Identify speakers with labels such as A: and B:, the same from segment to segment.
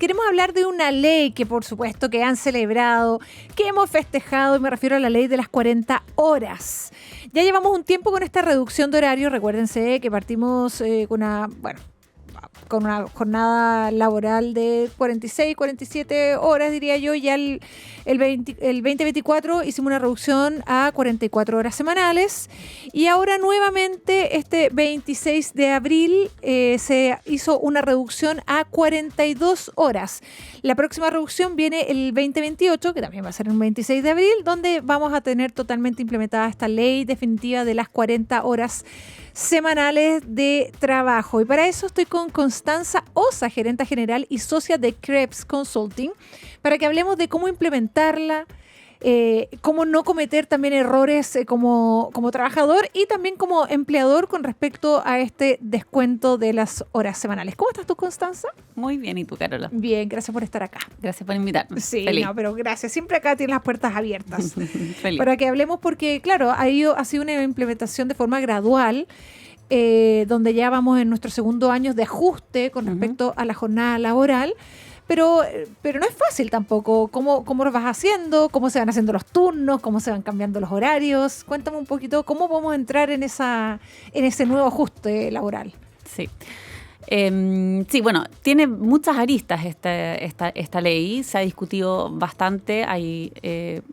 A: Queremos hablar de una ley que por supuesto que han celebrado, que hemos festejado, y me refiero a la ley de las 40 horas. Ya llevamos un tiempo con esta reducción de horario. Recuérdense que partimos con una jornada laboral de 46, 47 horas, diría yo. Ya el 2024 hicimos una reducción a 44 horas semanales. Y ahora nuevamente, este 26 de abril, se hizo una reducción a 42 horas. La próxima reducción viene el 2028, que también va a ser el 26 de abril, donde vamos a tener totalmente implementada esta ley definitiva de las 40 horas semanales de trabajo. Y para eso estoy con Constanza Osa, gerenta general y socia de Krebs Consulting, para que hablemos de cómo implementarla, cómo no cometer también errores como trabajador y también como empleador con respecto a este descuento de las horas semanales. ¿Cómo estás tú, Constanza?
B: Muy bien, ¿y tú, Carola?
A: Bien, gracias por estar acá.
B: Gracias por invitarme.
A: Sí,
B: Feliz.
A: no, pero gracias. Siempre acá tienes las puertas abiertas.
B: Feliz.
A: Para que hablemos porque, claro, ha sido una implementación de forma gradual, donde ya vamos en nuestro segundo año de ajuste con respecto a la jornada laboral. Pero no es fácil tampoco. ¿Cómo lo vas haciendo? ¿Cómo se van haciendo los turnos? ¿Cómo se van cambiando los horarios? Cuéntame un poquito cómo vamos a entrar en ese nuevo ajuste laboral.
B: Sí. Sí, bueno, tiene muchas aristas esta ley. Se ha discutido bastante. Hay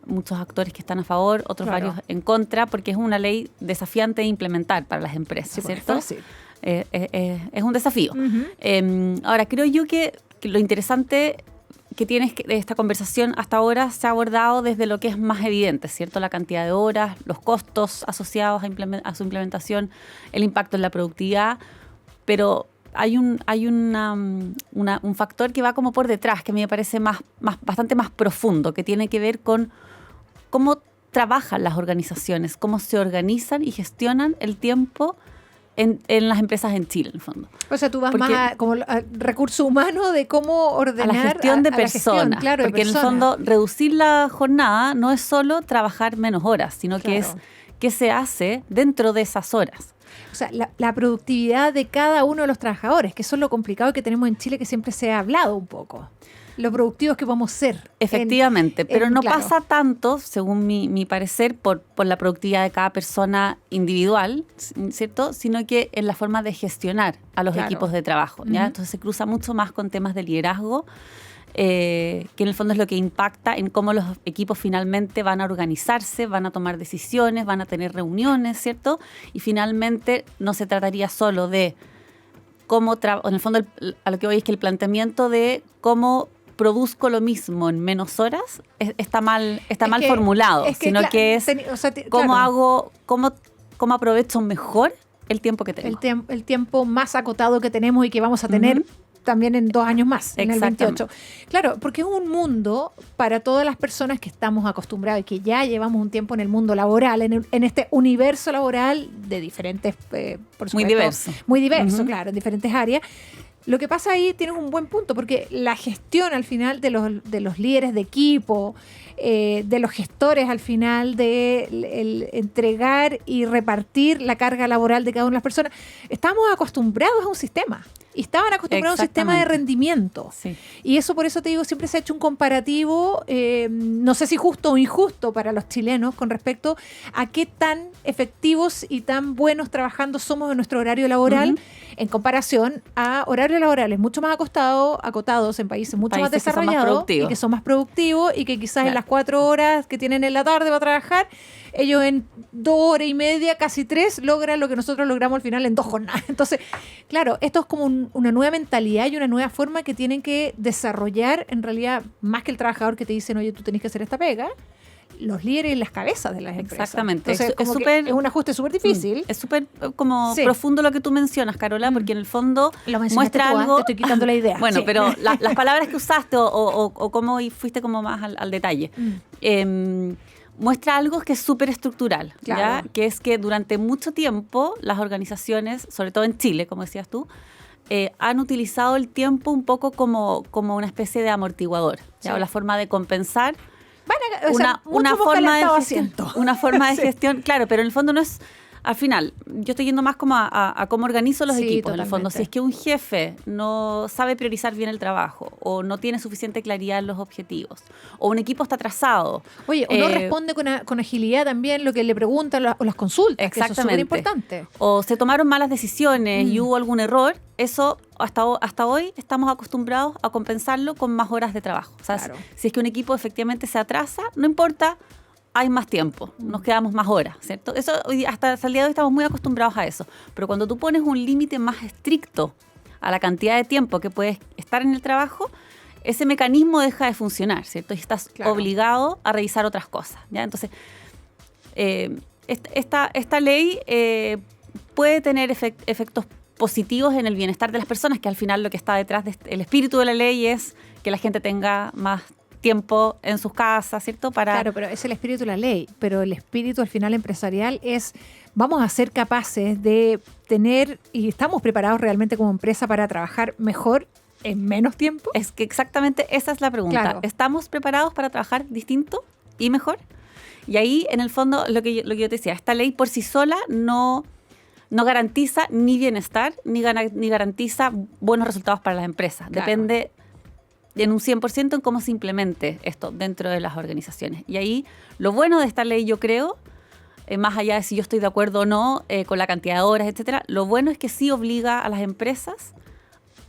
B: muchos actores que están a favor, otros varios en contra, porque es una ley desafiante de implementar para las empresas,
A: Sí,
B: ¿cierto?
A: es fácil.
B: Es un desafío. Ahora, creo yo que lo interesante que tienes de esta conversación hasta ahora se ha abordado desde lo que es más evidente, ¿cierto? La cantidad de horas, los costos asociados a su implementación, el impacto en la productividad, pero hay un factor que va como por detrás, que me parece bastante más profundo, que tiene que ver con cómo trabajan las organizaciones, cómo se organizan y gestionan el tiempo en las empresas en Chile, en el fondo.
A: O sea, tú vas más a recurso humano de cómo ordenar
B: a la gestión de personas. Claro, porque en el fondo reducir la jornada no es solo trabajar menos horas, sino que es qué se hace dentro de esas horas.
A: O sea, la productividad de cada uno de los trabajadores, que eso es lo complicado que tenemos en Chile, que siempre se ha hablado un poco. Lo productivos que vamos a ser.
B: Efectivamente, pero no pasa tanto, según mi parecer, por la productividad de cada persona individual, ¿cierto? Sino que en la forma de gestionar a los equipos de trabajo, ¿ya? Entonces se cruza mucho más con temas de liderazgo, que en el fondo es lo que impacta en cómo los equipos finalmente van a organizarse, van a tomar decisiones, van a tener reuniones, ¿cierto? Y finalmente no se trataría solo de cómo, en el fondo a lo que voy es que el planteamiento de cómo produzco lo mismo en menos horas está mal formulado, sino que es cómo aprovecho mejor el tiempo que tengo.
A: El tiempo más acotado que tenemos y que vamos a tener también en 2 años más, en el 28. Claro, porque es un mundo para todas las personas que estamos acostumbrados y que ya llevamos un tiempo en el mundo laboral, en este universo laboral de diferentes, por supuesto. Muy diverso, claro, en diferentes áreas. Lo que pasa ahí tienes un buen punto, porque la gestión al final de los líderes de equipo, de los gestores al final, de el entregar y repartir la carga laboral de cada una de las personas, estamos acostumbrados a un sistema. Y estaban acostumbrados a un sistema de rendimiento.
B: Sí.
A: Y eso, por eso te digo, siempre se ha hecho un comparativo, no sé si justo o injusto para los chilenos, con respecto a qué tan efectivos y tan buenos trabajando somos en nuestro horario laboral en comparación a horarios laborales mucho más acotados en países mucho más desarrollados y que son más productivos y que quizás en las 4 horas que tienen en la tarde para trabajar, ellos en 2 horas y media, casi 3, logran lo que nosotros logramos al final en 2 jornadas. Entonces, claro, esto es como una nueva mentalidad y una nueva forma que tienen que desarrollar, en realidad, más que el trabajador que te dicen, oye, tú tenés que hacer esta pega, los líderes y las cabezas de las empresas.
B: Exactamente.
A: Entonces, es un ajuste súper difícil.
B: Es súper profundo lo que tú mencionas, Carola, porque en el fondo muestra algo.
A: Te estoy quitando la idea.
B: Bueno, pero las palabras que usaste o cómo fuiste como más al detalle. Muestra algo que es súper estructural, ¿ya? Que es que durante mucho tiempo las organizaciones, sobre todo en Chile, como decías tú, han utilizado el tiempo un poco como una especie de amortiguador, ¿ya? O la forma de compensar una forma de gestión, claro, pero en el fondo no es al final, yo estoy yendo más como a cómo organizo los equipos,
A: totalmente.
B: en el fondo. Si es que un jefe no sabe priorizar bien el trabajo, o no tiene suficiente claridad en los objetivos, o un equipo está atrasado.
A: Oye, o no responde con agilidad también lo que le preguntan o las consultas,
B: exactamente.
A: que eso es súper importante.
B: O se tomaron malas decisiones y hubo algún error, eso hasta hoy estamos acostumbrados a compensarlo con más horas de trabajo. O sea,
A: Claro.
B: si es que un equipo efectivamente se atrasa, no importa, hay más tiempo, nos quedamos más horas, ¿cierto? Eso hasta el día de hoy estamos muy acostumbrados a eso. Pero cuando tú pones un límite más estricto a la cantidad de tiempo que puedes estar en el trabajo, ese mecanismo deja de funcionar, ¿cierto? Y estás obligado a revisar otras cosas, ¿ya? Entonces, esta ley puede tener efectos positivos en el bienestar de las personas, que al final lo que está detrás del espíritu de la ley es que la gente tenga más tiempo en sus casas, ¿cierto?
A: Claro, pero es el espíritu de la ley, pero el espíritu al final empresarial es, vamos a ser capaces de tener, y estamos preparados realmente como empresa para trabajar mejor en menos tiempo.
B: Es que exactamente esa es la pregunta.
A: Claro.
B: ¿Estamos preparados para trabajar distinto y mejor? Y ahí, en el fondo, lo que yo te decía, esta ley por sí sola no garantiza ni bienestar, ni garantiza buenos resultados para las empresas.
A: Claro.
B: Depende en un 100% en cómo se implemente esto dentro de las organizaciones. Y ahí, lo bueno de esta ley, yo creo, más allá de si yo estoy de acuerdo o no con la cantidad de horas, etcétera, lo bueno es que sí obliga a las empresas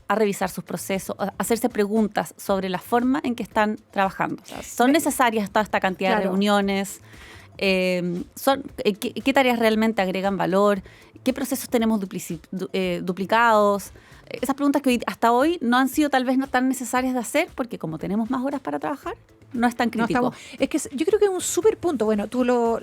B: a revisar sus procesos, a hacerse preguntas sobre la forma en que están trabajando. O sea, ¿son necesarias toda esta cantidad de reuniones? ¿Qué tareas realmente agregan valor? ¿Qué procesos tenemos duplicados? Esas preguntas que hasta hoy no han sido tal vez no tan necesarias de hacer, porque como tenemos más horas para trabajar, no es tan crítico.
A: Es que yo creo que es un súper punto. Bueno, tú lo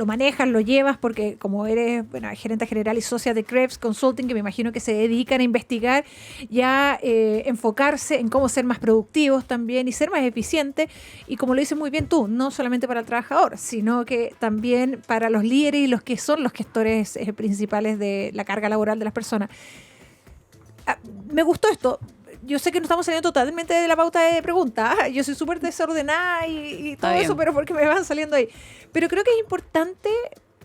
A: manejas, lo llevas, porque como eres gerente general y socia de Krebs Consulting, que me imagino que se dedican a investigar y a enfocarse en cómo ser más productivos también y ser más eficientes. Y como lo dices muy bien tú, no solamente para el trabajador, sino que también para los líderes y los que son los gestores principales de la carga laboral de las personas. Me gustó esto. Yo sé que no estamos saliendo totalmente de la pauta de preguntas. Yo soy súper desordenada y todo eso, pero porque me van saliendo ahí. Pero creo que es importante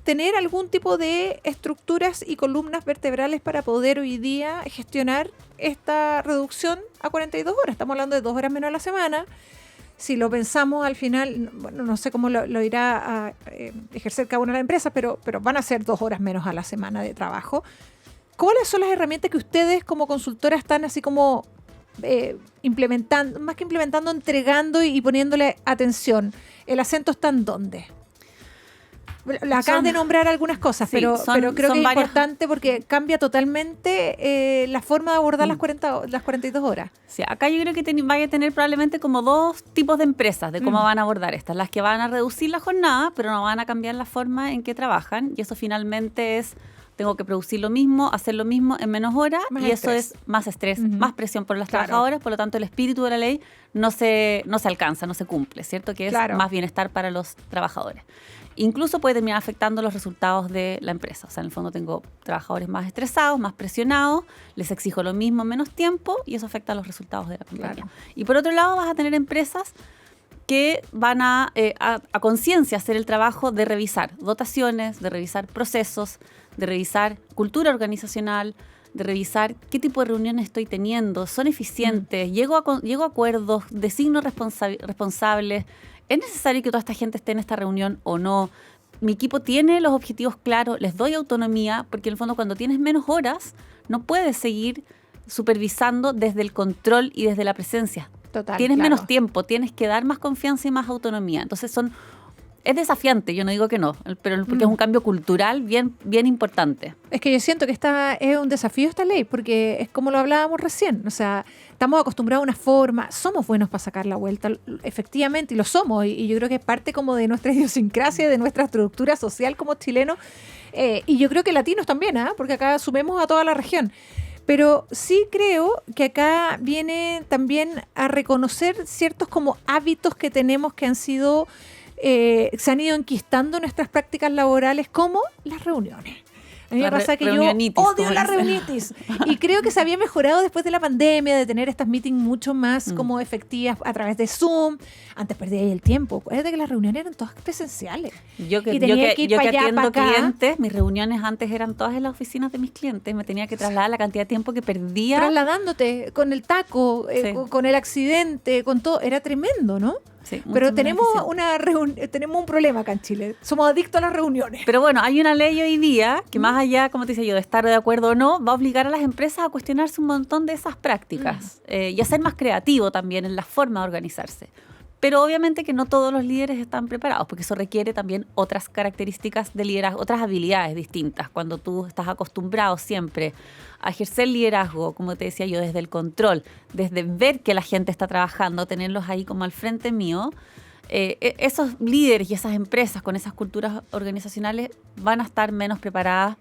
A: tener algún tipo de estructuras y columnas vertebrales para poder hoy día gestionar esta reducción a 42 horas. Estamos hablando de 2 horas menos a la semana. Si lo pensamos al final, bueno, no sé cómo lo irá a ejercer cada una de las empresas, pero van a ser 2 horas menos a la semana de trabajo. ¿Cuáles son las herramientas que ustedes como consultora están así como implementando, más que implementando, entregando y poniéndole atención? ¿El acento está en dónde? Acabas de nombrar algunas cosas, sí, pero creo que es importante porque cambia totalmente la forma de abordar las 42 horas.
B: Sí, acá yo creo que vaya a tener probablemente como 2 tipos de empresas de cómo van a abordar estas. Las que van a reducir la jornada, pero no van a cambiar la forma en que trabajan. Y eso finalmente es... Tengo que producir lo mismo, hacer lo mismo en menos horas, y eso es más estrés, más presión por las trabajadoras. Por lo tanto, el espíritu de la ley no se alcanza, no se cumple, ¿cierto? Que es más bienestar para los trabajadores. Incluso puede terminar afectando los resultados de la empresa. O sea, en el fondo tengo trabajadores más estresados, más presionados, les exijo lo mismo en menos tiempo y eso afecta a los resultados de la compañía. Y por otro lado, vas a tener empresas que van a conciencia hacer el trabajo de revisar dotaciones, de revisar procesos, de revisar cultura organizacional, de revisar qué tipo de reuniones estoy teniendo, son eficientes, llego a acuerdos, designo responsables, ¿es necesario que toda esta gente esté en esta reunión o no? Mi equipo tiene los objetivos claros, les doy autonomía, porque en el fondo cuando tienes menos horas no puedes seguir supervisando desde el control y desde la presencia.
A: Total,
B: tienes menos tiempo, tienes que dar más confianza y más autonomía. Entonces es desafiante, yo no digo que no, pero porque es un cambio cultural bien importante.
A: Es que yo siento que es un desafío esta ley, porque es como lo hablábamos recién, o sea, estamos acostumbrados a una forma, somos buenos para sacar la vuelta, efectivamente, y lo somos, y yo creo que es parte como de nuestra idiosincrasia, de nuestra estructura social como chilenos, y yo creo que latinos también, porque acá sumemos a toda la región. Pero sí creo que acá viene también a reconocer ciertos como hábitos que tenemos que se han ido enquistando en nuestras prácticas laborales, como las reuniones. A mí me pasa que yo odio la reunitis. Y creo que se había mejorado después de la pandemia, de tener estas meetings mucho más como efectivas a través de Zoom. Antes perdía ahí el tiempo. Acuérdate que las reuniones eran todas presenciales.
B: Yo que atiendo clientes, mis reuniones antes eran todas en las oficinas de mis clientes. Me tenía que trasladar la cantidad de tiempo que perdía.
A: Trasladándote con el taco, con el accidente, con todo. Era tremendo, ¿no?
B: Sí,
A: pero tenemos tenemos un problema acá en Chile. Somos adictos a las reuniones.
B: Pero bueno, hay una ley hoy día que más allá, como te decía yo, de estar de acuerdo o no, va a obligar a las empresas a cuestionarse un montón de esas prácticas y a ser más creativo también en la forma de organizarse. Pero obviamente que no todos los líderes están preparados, porque eso requiere también otras características de liderazgo, otras habilidades distintas. Cuando tú estás acostumbrado siempre a ejercer liderazgo, como te decía yo, desde el control, desde ver que la gente está trabajando, tenerlos ahí como al frente mío, esos líderes y esas empresas con esas culturas organizacionales van a estar menos preparadas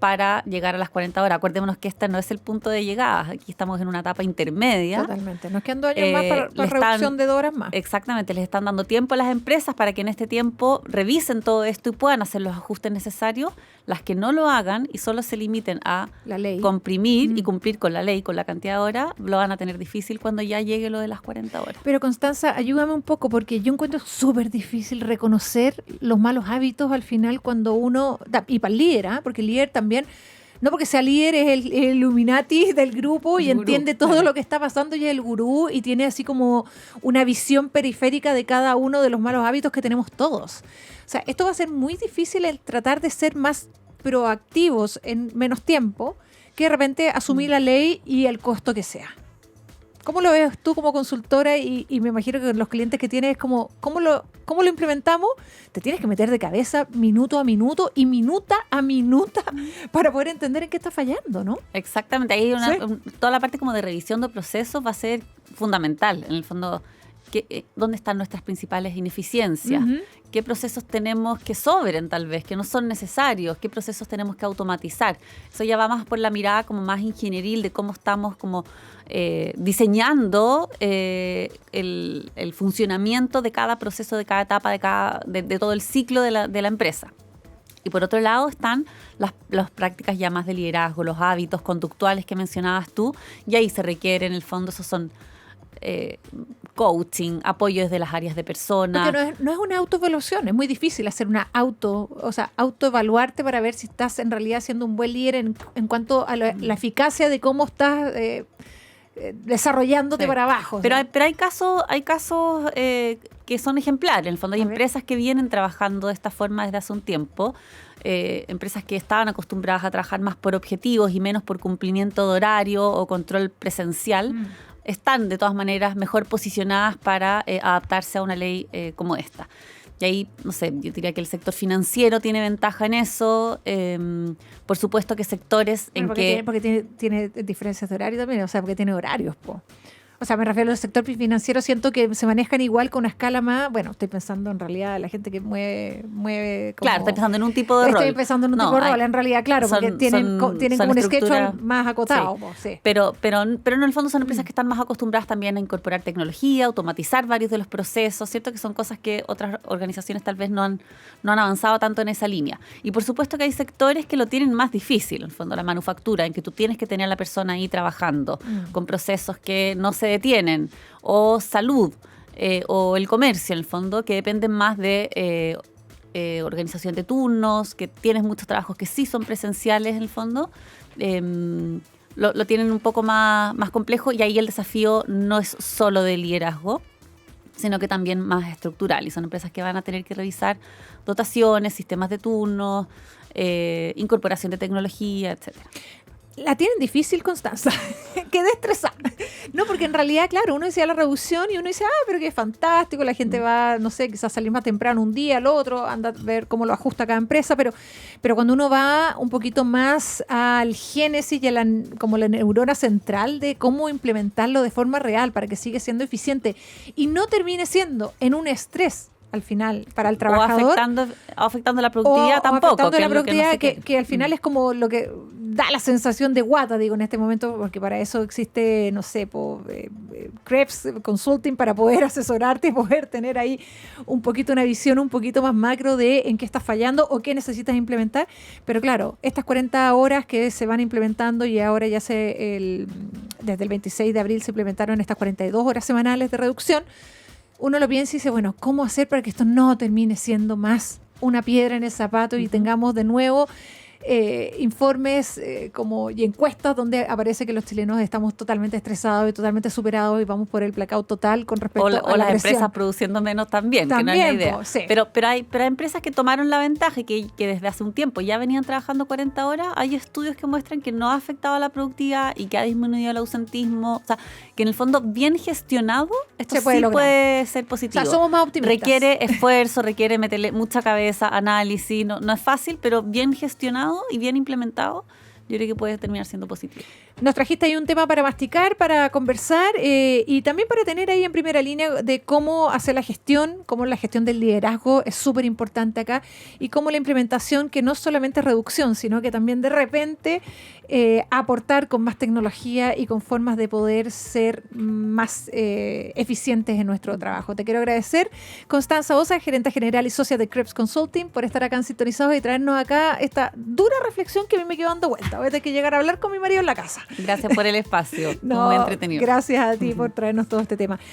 B: para llegar a las 40 horas. Acordémonos que este no es el punto de llegada. Aquí estamos en una etapa intermedia.
A: Totalmente. Nos quedan 2 años más para reducción de 2 horas más.
B: Exactamente. Les están dando tiempo a las empresas para que en este tiempo revisen todo esto y puedan hacer los ajustes necesarios. Las que no lo hagan y solo se limiten a comprimir y cumplir con la ley, con la cantidad de horas, lo van a tener difícil cuando ya llegue lo de las 40 horas.
A: Pero Constanza, ayúdame un poco, porque yo encuentro súper difícil reconocer los malos hábitos al final cuando uno, y para el líder, porque el líder también, no porque sea líder, es el Illuminati del grupo y entiende todo lo que está pasando y es el gurú y tiene así como una visión periférica de cada uno de los malos hábitos que tenemos todos. O sea, esto va a ser muy difícil el tratar de ser más proactivos en menos tiempo que de repente asumir la ley y el costo que sea. ¿Cómo lo ves tú como consultora? Y me imagino que los clientes que tienes es como, ¿cómo lo implementamos? Te tienes que meter de cabeza minuto a minuto y minuta a minuta para poder entender en qué está fallando, ¿no?
B: Exactamente. Ahí toda la parte como de revisión de procesos va a ser fundamental. En el fondo, ¿dónde están nuestras principales ineficiencias? ¿Qué procesos tenemos que sobren tal vez, que no son necesarios? ¿Qué procesos tenemos que automatizar? Eso ya va más por la mirada como más ingenieril de cómo estamos como diseñando el funcionamiento de cada proceso, de cada etapa, de todo el ciclo de la empresa. Y por otro lado están las prácticas ya más de liderazgo, los hábitos conductuales que mencionabas tú, y ahí se requiere en el fondo, esos son coaching, apoyo desde las áreas de personas.
A: Porque no es una autoevaluación, es muy difícil hacer autoevaluarte para ver si estás en realidad siendo un buen líder en cuanto a la eficacia de cómo estás desarrollándote para abajo.
B: Pero hay casos que son ejemplares. En el fondo hay empresas que vienen trabajando de esta forma desde hace un tiempo. Empresas que estaban acostumbradas a trabajar más por objetivos y menos por cumplimiento de horario o control presencial. Están de todas maneras mejor posicionadas para adaptarse a una ley como esta. Y ahí, no sé, yo diría que el sector financiero tiene ventaja en eso. Por supuesto que sectores
A: porque tiene diferencias de horario también, o sea, porque tiene horarios, po. O sea, me refiero al sector financiero, siento que se manejan igual con una escala más. Bueno, estoy pensando en realidad la gente que mueve como,
B: claro, estoy pensando en un tipo de rol.
A: Estoy pensando en un tipo de rol, en realidad, claro, porque tienen como un schedule más acotado.
B: Sí. Sí. Pero en el fondo son empresas que están más acostumbradas también a incorporar tecnología, automatizar varios de los procesos, ¿cierto? Que son cosas que otras organizaciones tal vez no han avanzado tanto en esa línea. Y por supuesto que hay sectores que lo tienen más difícil, en el fondo la manufactura, en que tú tienes que tener a la persona ahí trabajando con procesos que no se detienen, o salud, o el comercio, en el fondo, que dependen más de organización de turnos, que tienes muchos trabajos que sí son presenciales, en el fondo, lo tienen un poco más complejo, y ahí el desafío no es solo de liderazgo, sino que también más estructural, y son empresas que van a tener que revisar dotaciones, sistemas de turnos, incorporación de tecnología, etcétera.
A: La tienen difícil, Constanza. Quedé estresada. No, porque en realidad, claro, uno decía la reducción y uno dice, pero qué fantástico, la gente va, no sé, quizás salir más temprano un día, al otro, anda a ver cómo lo ajusta cada empresa, pero cuando uno va un poquito más al génesis y a como la neurona central de cómo implementarlo de forma real para que siga siendo eficiente y no termine siendo en un estrés al final para el trabajador.
B: O afectando la productividad tampoco.
A: Afectando la productividad, que al final es como lo que da la sensación de guata, digo, en este momento, porque para eso existe, no sé, Krebs Consulting, para poder asesorarte y poder tener ahí un poquito una visión un poquito más macro de en qué estás fallando o qué necesitas implementar. Pero claro, estas 40 horas que se van implementando y ahora ya desde el 26 de abril se implementaron estas 42 horas semanales de reducción, uno lo piensa y dice, bueno, ¿cómo hacer para que esto no termine siendo más una piedra en el zapato y tengamos de nuevo informes y encuestas donde aparece que los chilenos estamos totalmente estresados y totalmente superados y vamos por el blackout total con respecto a la
B: O las
A: presión.
B: empresas produciendo menos también, que no es la idea.
A: Sí.
B: Pero hay empresas que tomaron la ventaja y que desde hace un tiempo ya venían trabajando 40 horas. Hay estudios que muestran que no ha afectado a la productividad y que ha disminuido el ausentismo. O sea, que en el fondo, bien gestionado, esto puede ser positivo.
A: O sea, somos más optimistas.
B: Requiere esfuerzo, requiere meterle mucha cabeza, análisis. No es fácil, pero bien gestionado y bien implementado, yo creo que puede terminar siendo positivo.
A: Nos trajiste ahí un tema para masticar, para conversar y también para tener ahí en primera línea de cómo hacer la gestión, cómo la gestión del liderazgo es súper importante acá y cómo la implementación, que no solamente es reducción, sino que también de repente aportar con más tecnología y con formas de poder ser más eficientes en nuestro trabajo. Te quiero agradecer, Constanza Osa, gerente general y socia de Krebs Consulting, por estar acá en Sintonizados y traernos acá esta dura reflexión que a mí me quedó dando vuelta. Voy a tener que llegar a hablar con mi marido en la casa.
B: Gracias por el espacio, muy entretenido.
A: Gracias a ti por traernos todo este tema.